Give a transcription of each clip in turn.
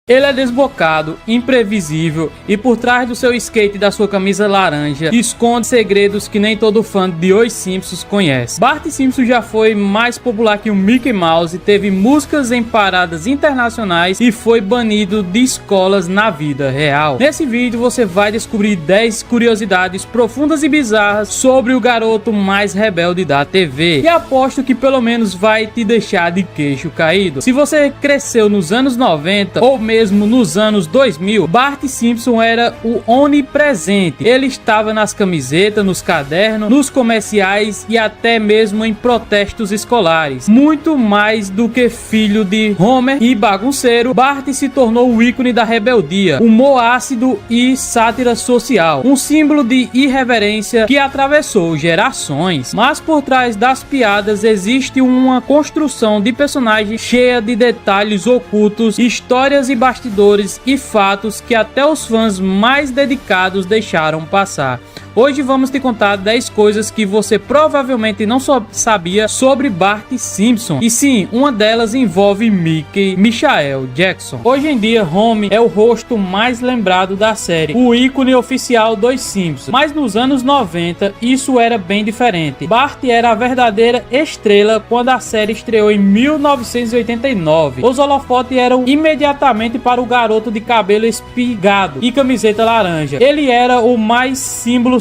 Ele é desbocado, imprevisível e por trás do seu skate e da sua camisa laranja esconde segredos que nem todo fã de Os Simpsons conhece. Bart Simpson já foi mais popular que o Mickey Mouse, teve músicas em paradas internacionais e foi banido de escolas na vida real. Nesse vídeo você vai descobrir 10 curiosidades profundas e bizarras sobre o garoto mais rebelde da TV e aposto que pelo menos vai te deixar de queixo caído. Se você cresceu nos anos 90 ou mesmo nos anos 2000, Bart Simpson era o onipresente. Ele estava nas camisetas, nos cadernos, nos comerciais e até mesmo em protestos escolares. Muito mais do que filho de Homer e bagunceiro, Bart se tornou o ícone da rebeldia, humor ácido e sátira social, um símbolo de irreverência que atravessou gerações. Mas por trás das piadas existe uma construção de personagem cheia de detalhes ocultos, histórias e bastidores e fatos que até os fãs mais dedicados deixaram passar. Hoje vamos te contar 10 coisas que você provavelmente não só sabia sobre Bart Simpson. E sim, uma delas envolve Michael Jackson. Hoje em dia, Homer é o rosto mais lembrado da série, o ícone oficial dos Simpsons. Mas nos anos 90, isso era bem diferente. Bart era a verdadeira estrela quando a série estreou em 1989. Os holofotes eram imediatamente para o garoto de cabelo espigado e camiseta laranja. Ele era o mais símbolo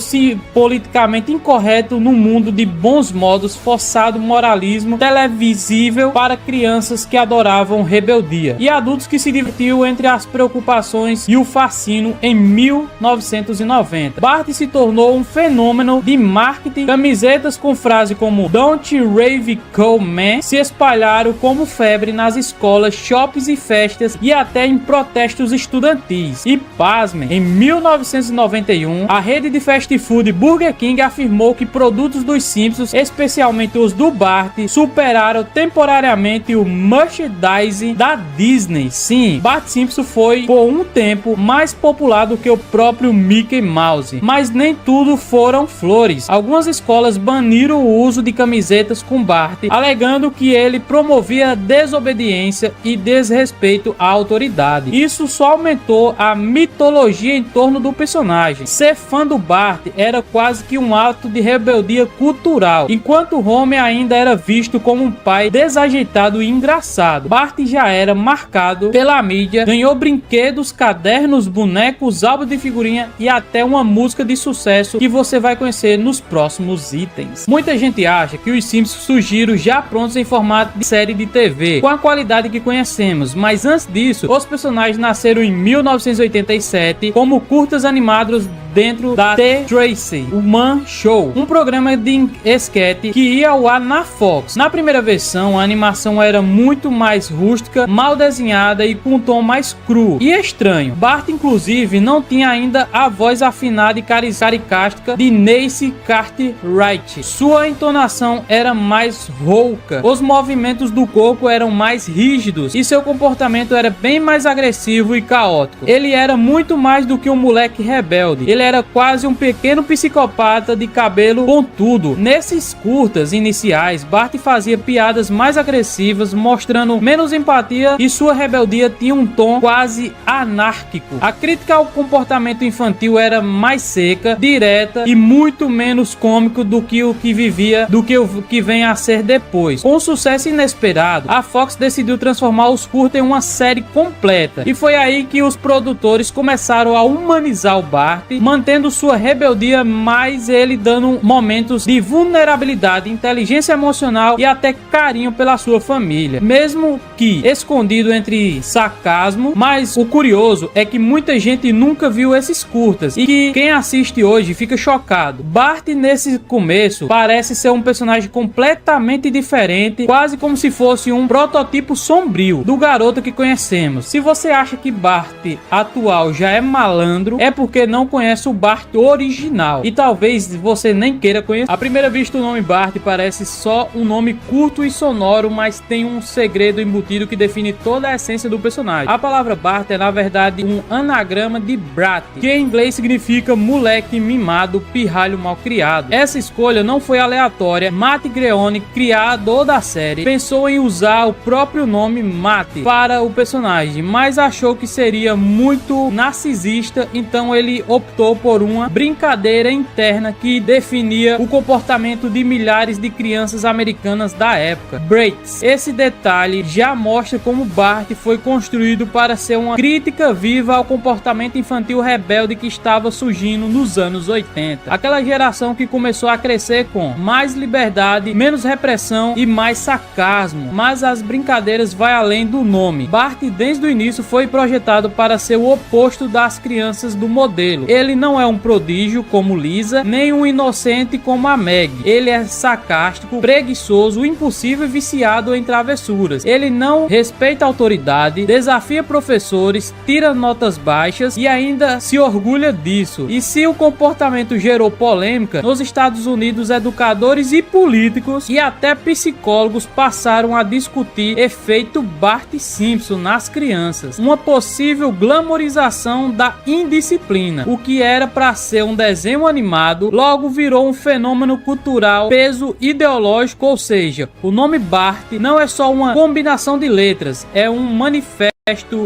politicamente incorreto no mundo de bons modos, forçado moralismo televisível para crianças que adoravam rebeldia e adultos que se divertiam entre as preocupações e o fascínio. Em 1990, Bart se tornou um fenômeno de marketing. Camisetas com frase como Don't Rave Cool Man se espalharam como febre nas escolas, shoppings e festas e até em protestos estudantis. E pasmem, em 1991, a rede de fast food Burger King afirmou que produtos dos Simpsons, especialmente os do Bart, superaram temporariamente o merchandising da Disney. Sim, Bart Simpson foi por um tempo mais popular do que o próprio Mickey Mouse, mas nem tudo foram flores. Algumas escolas baniram o uso de camisetas com Bart, alegando que ele promovia desobediência e desrespeito à autoridade. Isso só aumentou a mitologia em torno do personagem. Ser fã do Bart era quase que um ato de rebeldia cultural, enquanto Homer ainda era visto como um pai desajeitado e engraçado. Bart já era marcado pela mídia, ganhou brinquedos, cadernos, bonecos, álbuns de figurinha e até uma música de sucesso que você vai conhecer nos próximos itens. Muita gente acha que os Simpsons surgiram já prontos em formato de série de TV, com a qualidade que conhecemos, mas antes disso, os personagens nasceram em 1987 como curtas animados dentro da The Tracy Ullman Show, um programa de esquete que ia ao ar na Fox. Na primeira versão, a animação era muito mais rústica, mal desenhada e com um tom mais cru e estranho. Bart, inclusive, não tinha ainda a voz afinada e caricástica de Nancy Cartwright. Sua entonação era mais rouca, os movimentos do corpo eram mais rígidos e seu comportamento era bem mais agressivo e caótico. Ele era muito mais do que um moleque rebelde. Ele era quase um pequeno psicopata de cabelo pontudo. Nesses curtas iniciais, Bart fazia piadas mais agressivas, mostrando menos empatia e sua rebeldia tinha um tom quase anárquico. A crítica ao comportamento infantil era mais seca, direta e muito menos cômico do que o que vem a ser depois. Com um sucesso inesperado, a Fox decidiu transformar os curtas em uma série completa e foi aí que os produtores começaram a humanizar o Bart, mantendo sua rebeldia, mas ele dando momentos de vulnerabilidade, inteligência emocional e até carinho pela sua família, mesmo que escondido entre sarcasmo. Mas o curioso é que muita gente nunca viu esses curtas e que quem assiste hoje fica chocado. Bart nesse começo parece ser um personagem completamente diferente, quase como se fosse um protótipo sombrio do garoto que conhecemos. Se você acha que Bart atual já é malandro, é porque não conhece o Bart original original e talvez você nem queira conhecer. À primeira vista, o nome Bart parece só um nome curto e sonoro, mas tem um segredo embutido que define toda a essência do personagem. A palavra Bart é na verdade um anagrama de Brat, que em inglês significa moleque mimado, pirralho mal criado. Essa escolha não foi aleatória. Matt Groening, criador da série, pensou em usar o próprio nome Matt para o personagem, mas achou que seria muito narcisista, então ele optou por uma brincadeira interna que definia o comportamento de milhares de crianças americanas da época, Brats. Esse detalhe já mostra como Bart foi construído para ser uma crítica viva ao comportamento infantil rebelde que estava surgindo nos anos 80. Aquela geração que começou a crescer com mais liberdade, menos repressão e mais sarcasmo. Mas as brincadeiras vai além do nome. Bart desde o início foi projetado para ser o oposto das crianças do modelo. Ele não é um prodígio como Lisa, nem um inocente como a Meg. Ele é sarcástico, preguiçoso, impulsivo e viciado em travessuras. Ele não respeita a autoridade, desafia professores, tira notas baixas e ainda se orgulha disso. E se o comportamento gerou polêmica, nos Estados Unidos, educadores e políticos e até psicólogos passaram a discutir efeito Bart Simpson nas crianças, uma possível glamorização da indisciplina. O que era para ser um desenho animado logo virou um fenômeno cultural, peso ideológico, ou seja, o nome Bart não é só uma combinação de letras, é um manifesto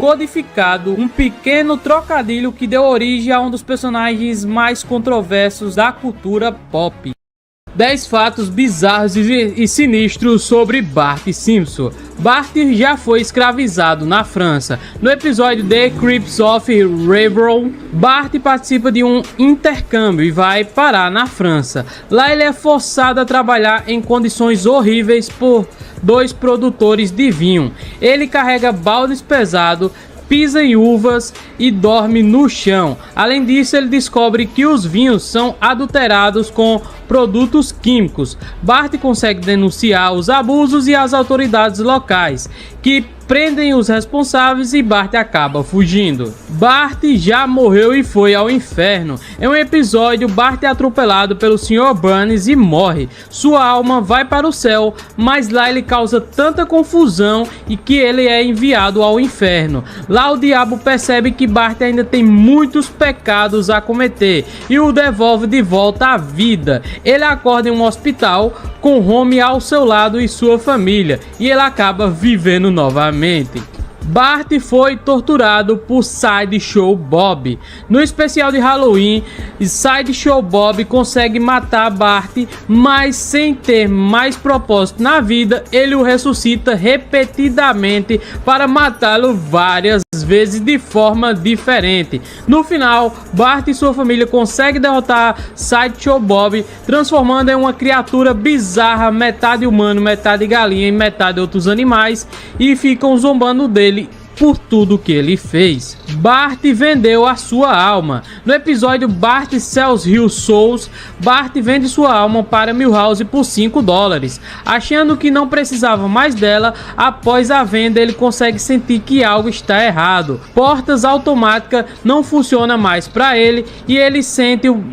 codificado, um pequeno trocadilho que deu origem a um dos personagens mais controversos da cultura pop. 10 fatos bizarros e sinistros sobre Bart Simpson. Bart já foi escravizado na França. No episódio The Crips of Raveron, Bart participa de um intercâmbio e vai parar na França. Lá ele é forçado a trabalhar em condições horríveis por 2 produtores de vinho. Ele carrega baldes pesados, pisa em uvas e dorme no chão. Além disso, ele descobre que os vinhos são adulterados com produtos químicos. Bart consegue denunciar os abusos e as autoridades locais, que prendem os responsáveis e Bart acaba fugindo. Bart já morreu e foi ao inferno. Em um episódio, Bart é atropelado pelo Sr. Burns e morre. Sua alma vai para o céu, mas lá ele causa tanta confusão e que ele é enviado ao inferno. Lá o diabo percebe que Bart ainda tem muitos pecados a cometer e o devolve de volta à vida. Ele acorda em um hospital com Homer ao seu lado e sua família, e ele acaba vivendo novamente. Bart foi torturado por Sideshow Bob. No especial de Halloween, Sideshow Bob consegue matar Bart, mas sem ter mais propósito na vida, ele o ressuscita repetidamente para matá-lo várias vezes de forma diferente. No final, Bart e sua família conseguem derrotar Sideshow Bob, transformando em uma criatura bizarra, metade humano, metade galinha e metade outros animais, e ficam zombando dele por tudo que ele fez. Bart vendeu a sua alma. No episódio Bart Sells His Souls, Bart vende sua alma para Milhouse por $5. Achando que não precisava mais dela, após a venda ele consegue sentir que algo está errado. Portas automáticas não funcionam mais para ele e ele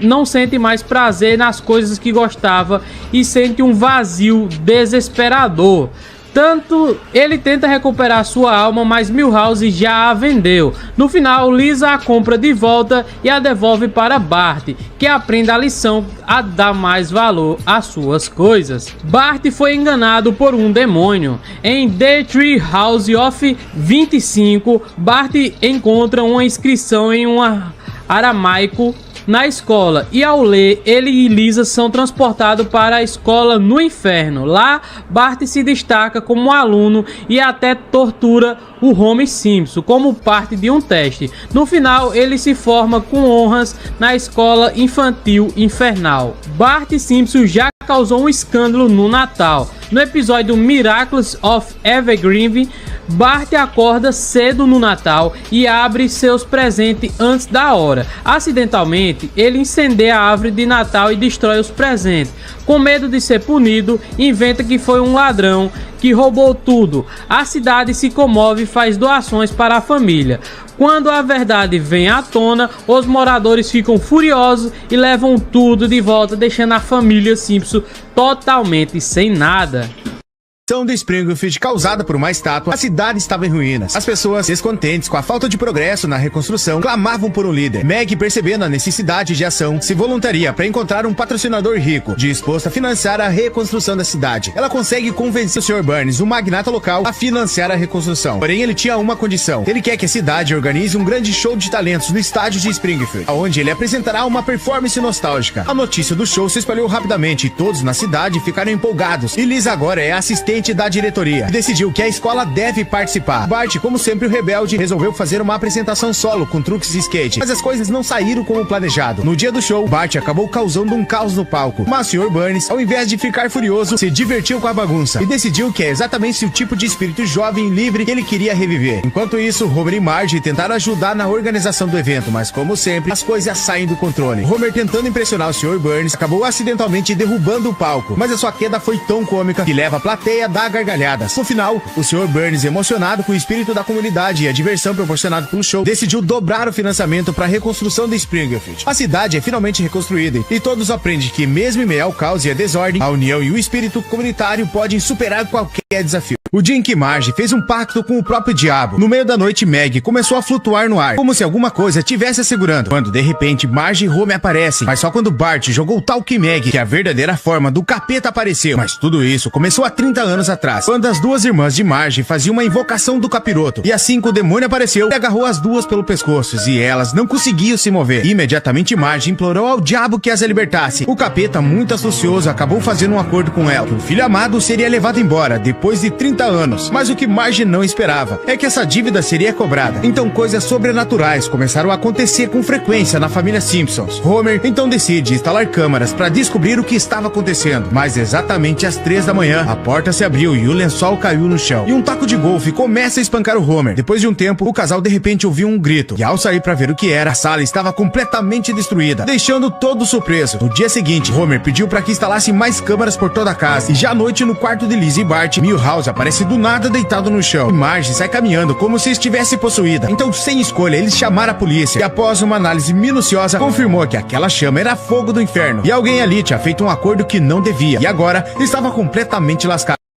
não sente mais prazer nas coisas que gostava e sente um vazio desesperador. Tanto ele tenta recuperar sua alma, mas Milhouse já a vendeu. No final, Lisa a compra de volta e a devolve para Bart, que aprende a lição a dar mais valor às suas coisas. Bart foi enganado por um demônio. Em The Tree House of 25, Bart encontra uma inscrição em um aramaico na escola, e ao ler, ele e Lisa são transportados para a escola no inferno. Lá, Bart se destaca como aluno e até tortura o Homer Simpson como parte de um teste. No final, ele se forma com honras na escola infantil infernal. Bart Simpson já causou um escândalo no Natal. No episódio Miracles of Evergreen, Bart acorda cedo no Natal e abre seus presentes antes da hora. Acidentalmente, ele incendeia a árvore de Natal e destrói os presentes. Com medo de ser punido, inventa que foi um ladrão que roubou tudo. A cidade se comove e faz doações para a família. Quando a verdade vem à tona, os moradores ficam furiosos e levam tudo de volta, deixando a família Simpson totalmente sem nada. De Springfield causada por uma estátua, a cidade estava em ruínas. As pessoas, descontentes com a falta de progresso na reconstrução, clamavam por um líder. Meg, percebendo a necessidade de ação, se voluntaria para encontrar um patrocinador rico, disposto a financiar a reconstrução da cidade. Ela consegue convencer o Sr. Burns, o magnata local, a financiar a reconstrução. Porém, ele tinha uma condição. Ele quer que a cidade organize um grande show de talentos no estádio de Springfield, onde ele apresentará uma performance nostálgica. A notícia do show se espalhou rapidamente e todos na cidade ficaram empolgados. E Liz agora é assistente da diretoria e decidiu que a escola deve participar. Bart, como sempre o rebelde, resolveu fazer uma apresentação solo com truques de skate, mas as coisas não saíram como planejado. No dia do show, Bart acabou causando um caos no palco, mas o Sr. Burns, ao invés de ficar furioso, se divertiu com a bagunça e decidiu que é exatamente o tipo de espírito jovem e livre que ele queria reviver. Enquanto isso, Homer e Marge tentaram ajudar na organização do evento, mas como sempre, as coisas saem do controle. Homer, tentando impressionar o Sr. Burns, acabou acidentalmente derrubando o palco, mas a sua queda foi tão cômica que leva a plateia a dar gargalhadas. No final, o Sr. Burns, emocionado com o espírito da comunidade e a diversão proporcionada pelo show, decidiu dobrar o financiamento para a reconstrução de Springfield. A cidade é finalmente reconstruída e todos aprendem que, mesmo em meio ao caos e à desordem, a união e o espírito comunitário podem superar qualquer desafio. O dia em que Marge fez um pacto com o próprio diabo. No meio da noite, Meg começou a flutuar no ar, como se alguma coisa estivesse a segurando. Quando, de repente, Marge e Homer aparecem, mas só quando Bart jogou Talk Meg que a verdadeira forma do capeta apareceu. Mas tudo isso começou há 30 anos atrás, quando as duas irmãs de Marge faziam uma invocação do capiroto. E assim que o demônio apareceu, ele agarrou as duas pelo pescoço e elas não conseguiam se mover. Imediatamente, Marge implorou ao diabo que as libertasse. O capeta, muito astucioso, acabou fazendo um acordo com ela, que o filho amado seria levado embora depois de 30 anos. Mas o que Marge não esperava é que essa dívida seria cobrada. Então coisas sobrenaturais começaram a acontecer com frequência na família Simpsons. Homer então decide instalar câmeras para descobrir o que estava acontecendo. Mas exatamente às 3 da manhã, a porta se abriu e o lençol caiu no chão. E um taco de golfe começa a espancar o Homer. Depois de um tempo, o casal de repente ouviu um grito. E ao sair para ver o que era, a sala estava completamente destruída, deixando todo surpreso. No dia seguinte, Homer pediu para que instalassem mais câmeras por toda a casa. E já à noite, no quarto de Liz e Bart, Milhouse aparece do nada deitado no chão. E Marge sai caminhando como se estivesse possuída. Então, sem escolha, eles chamaram a polícia. E após uma análise minuciosa, confirmou que aquela chama era fogo do inferno. E alguém ali tinha feito um acordo que não devia. E agora estava completamente lascado.